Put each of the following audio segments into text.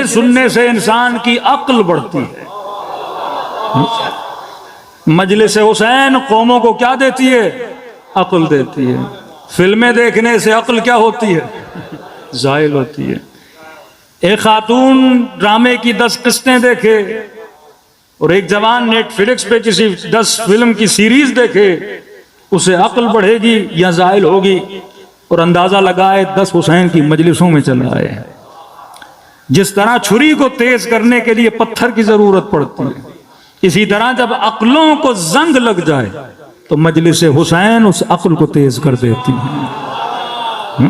सुनने से इंसान की अक्ल बढ़ती है। मजलिस हुसैन कौमों को क्या देती है? अक्ल देती है। फिल्में देखने से अक्ल क्या होती है? जाहिल होती है। एक खातून ड्रामे की 10 किस्तें देखे और एक जवान नेटफ्लिक्स पे किसी 10 फिल्म की सीरीज देखे, उसे अक्ल बढ़ेगी या जाहिल होगी? और अंदाजा लगाए 10 हुसैन की मजलिसों में चला आए। जिस तरह छुरी को तेज करने के लिए पत्थर की जरूरत पड़ती है, इसी तरह जब अक्लों को जंग लग जाए तो मजलिस हुसैन उस अक्ल को तेज कर देती है।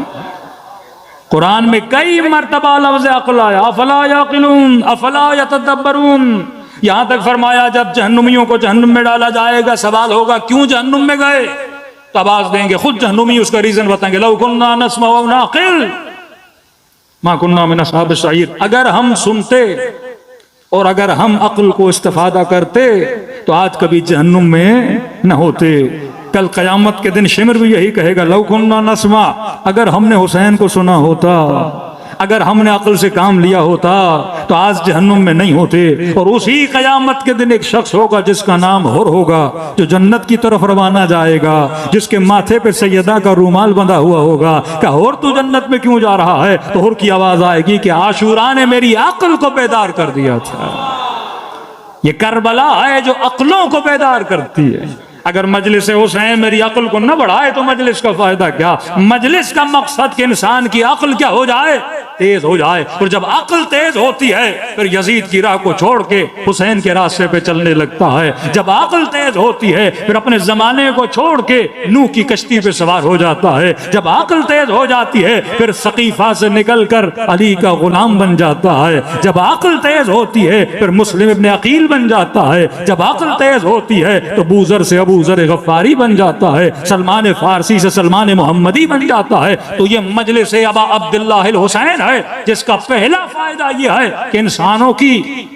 कुरान में कई मर्तबा लफ्ज़ अक्ल आया, अफला याकिलून अफला यतदब्बरून। यहां तक फरमाया जब जहन्नुमियों को जहन्नुम में डाला जाएगा, सवाल होगा क्यों जहन्नुम में गए? तो आवाज देंगे, खुद जहन्नुमी उसका रीजन बताएंगे, लौ कुन्ना नस्मअ व नाक़िल मा कुन्ना मिन अस्हाबिस सईर। अगर हम सुनते और अगर हम अक्ल को इस्तेफादा करते तो आज कभी जहन्नुम में न होते। कल कयामत के दिन शिमर भी यही कहेगा, लौ कुन्ना नस्मा, अगर हमने हुसैन को सुना होता, अगर हमने अक्ल से काम लिया होता तो आज जहन्नुम में नहीं होते। और उसी कयामत के दिन एक शख्स होगा जिसका नाम हुर होगा, जो जन्नत की तरफ रवाना जाएगा, जिसके माथे पे सैयदा का रूमाल बंधा हुआ होगा। क्या हुर तू जन्नत में क्यों जा रहा है? तो हुर की आवाज आएगी कि आशूरा ने मेरी अक्ल को बेदार कर दिया था। ये करबला है जो अक्लों को बेदार करती है। अगर मजलिस हुसैन मेरी अक्ल को न बढ़ाए तो मजलिस का फायदा क्या? मजलिस का मकसद कि इंसान की अक्ल क्या हो जाए? तेज हो जाए। और जब अक्ल तेज होती है फिर यजीद की राह को छोड़ के हुसैन के रास्ते पे चलने लगता है। जब अक्ल तेज होती है फिर अपने जमाने को छोड़ के नूह की कश्ती पे सवार हो जाता है। जब अक्ल तेज हो जाती है फिर सकीफा से निकलकर अली का गुलाम बन जाता है। जब अक्ल तेज होती है फिर मुस्लिम इब्ने अकील बन जाता है। जब अक्ल तेज होती है तो बूजर से अबूजर गफ्फारी बन जाता है, सलमान फारसी से सलमान मोहम्मदी बन जाता है। तो ये मजलिस अबा अब्दुल्लाह हुसैन है जिसका पहला फायदा यह है कि इंसानों की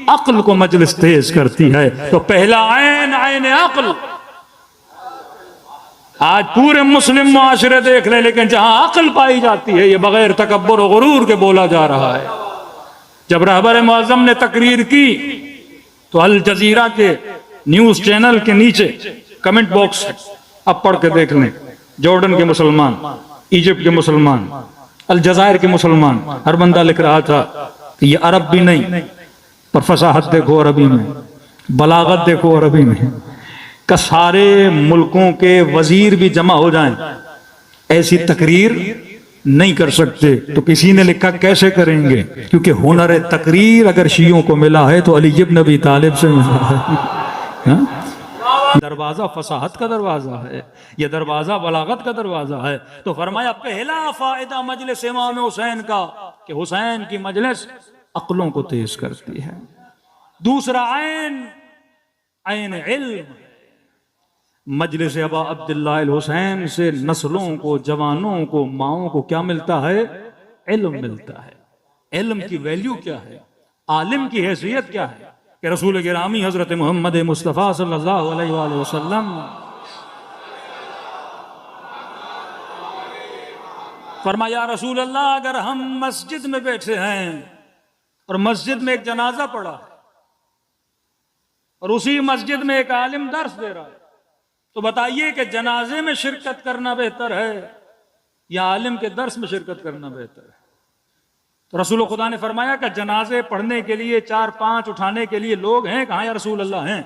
अक्ल को मजलिस तेज करती है। तो पहला ऐन ऐन अक्ल। आज पूरे मुस्लिम मुआशरे देख ले, लेकिन जहां अक्ल पाई जाती है ये बगैर तकब्बुर और गुरूर के बोला जा रहा है। जब रहबर मुअज्जम ने तकरीर की तो अल जजीरा के न्यूज चैनल के नीचे कमेंट बॉक्स है, अब पढ़ के देख लें। जॉर्डन के मुसलमान, इजिप्ट के मुसलमान, अलजायर के मुसलमान, हर बंदा लिख रहा था कि ये अरब भी नहीं पर फसाहत देखो अरबी में, बलागत देखो अरबी में, का सारे मुल्कों के वजीर भी जमा हो जाएं ऐसी तकरीर नहीं कर सकते। तो किसी ने लिखा कैसे करेंगे? क्योंकि हुनर तकरीर अगर शियों को मिला है तो अली इब्न अबी तालिब से मिला है। दरवाजा फसाहत का दरवाजा है, यह दरवाजा बलागत का दरवाजा है। तो फरमाया पहला फायदा मजलिस इमाम हुसैन का कि हुसैन की मजलिस अक्लों को तेज करती है। दूसरा ऐन ऐन इल्म। मजलिस अबा अब्दुल्लाह हुसैन से नस्लों को, जवानों को, माओं को क्या मिलता है? इल्म मिलता है। इल्म की वैल्यू क्या है? आलिम की हैसियत क्या है? कि रसूल गिरामी हजरत मोहम्मद मुस्तफ़ा सल्लल्लाहु अलैहि वसल्लम फरमाया, रसूल अल्लाह अगर हम मस्जिद में बैठे हैं और मस्जिद में एक जनाजा पड़ा और उसी मस्जिद में एक आलिम दर्स दे रहा है, तो बताइए कि जनाजे में शिरकत करना बेहतर है या आलिम के दर्स में शिरकत करना बेहतर है? तो रसूल खुदा ने फरमाया कि जनाजे पढ़ने के लिए 4-5 उठाने के लिए लोग हैं कहाँ या रसूल अल्लाह हैं?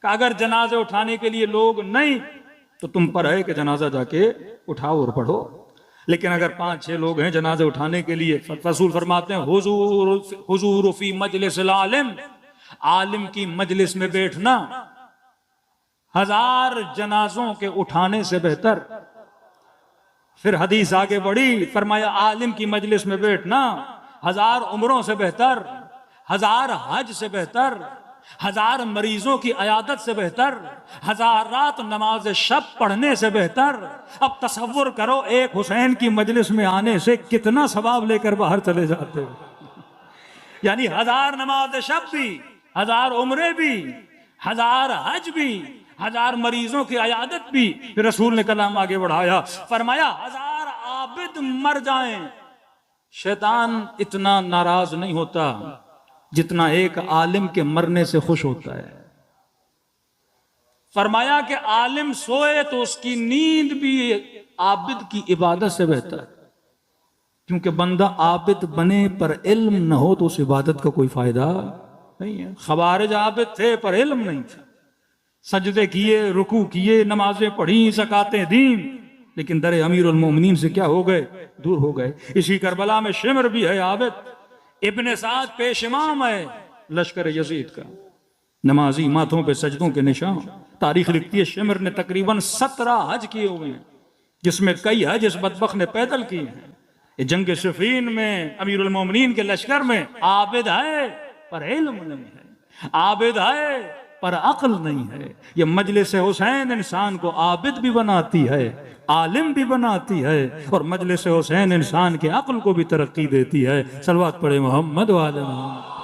कि अगर जनाजे उठाने के लिए लोग नहीं तो तुम पर है कि जनाजा जाके उठाओ और पढ़ो। लेकिन अगर 5-6 लोग हैं जनाजे उठाने के लिए, रसूल फरमाते हैं हुजूर फी मजलिस आलिम, आलिम की मजलिस में बैठना 1000 जनाजों के उठाने से बेहतर। फिर हदीस आगे बढ़ी, फरमाया आलिम की मजलिस में बैठना 1000 उम्रों से बेहतर, 1000 हज से बेहतर, 1000 मरीजों की अयादत से बेहतर, 1000 रात नमाज शब पढ़ने से बेहतर। अब तसव्वुर करो एक हुसैन की मजलिस में आने से कितना सवाब लेकर बाहर चले जाते हो। यानी 1000 नमाज शब भी, 1000 उम्रे भी, 1000 हज भी, 1000 मरीजों की अयादत भी। फिर रसूल ने कलाम आगे बढ़ाया, फरमाया 1000 आबिद मर जाएं शैतान इतना नाराज नहीं होता जितना एक आलिम के मरने से खुश होता है। फरमाया कि आलिम सोए तो उसकी नींद भी आबिद की इबादत से बेहतर है, क्योंकि बंदा आबिद बने पर इल्म न हो तो उस इबादत का कोई फायदा नहीं है। खवारिज आबिद थे पर इल्म नहीं था, सजदे किए, रुकू किए, नमाजें पढ़ी, ज़कातें दी, लेकिन दर अमीरुल मोमिनीन से क्या हो गए, दूर हो गए। इसी करबला में शिमर भी है आबिद, इब्ने साद पेश इमाम है लश्कर यजीद का, नमाजी, माथों पे सजदों के निशान। तारीख लिखती है शिमर ने तकरीबन 17 हज किए हुए हैं, जिसमें कई हज इस बदबख्त ने पैदल किए हैं। ये जंग सिफीन में अमीरुल मोमिनीन के लश्कर में आबिद है पर इल्म नहीं है, आबिद है पर अक्ल नहीं है। ये मजलिस हुसैन इंसान को आबिद भी बनाती है, आलिम भी बनाती है, और मजलिस हुसैन इंसान के अक्ल को भी तरक्की देती है। सलवात पढ़े मोहम्मद वाले मोहम्मद।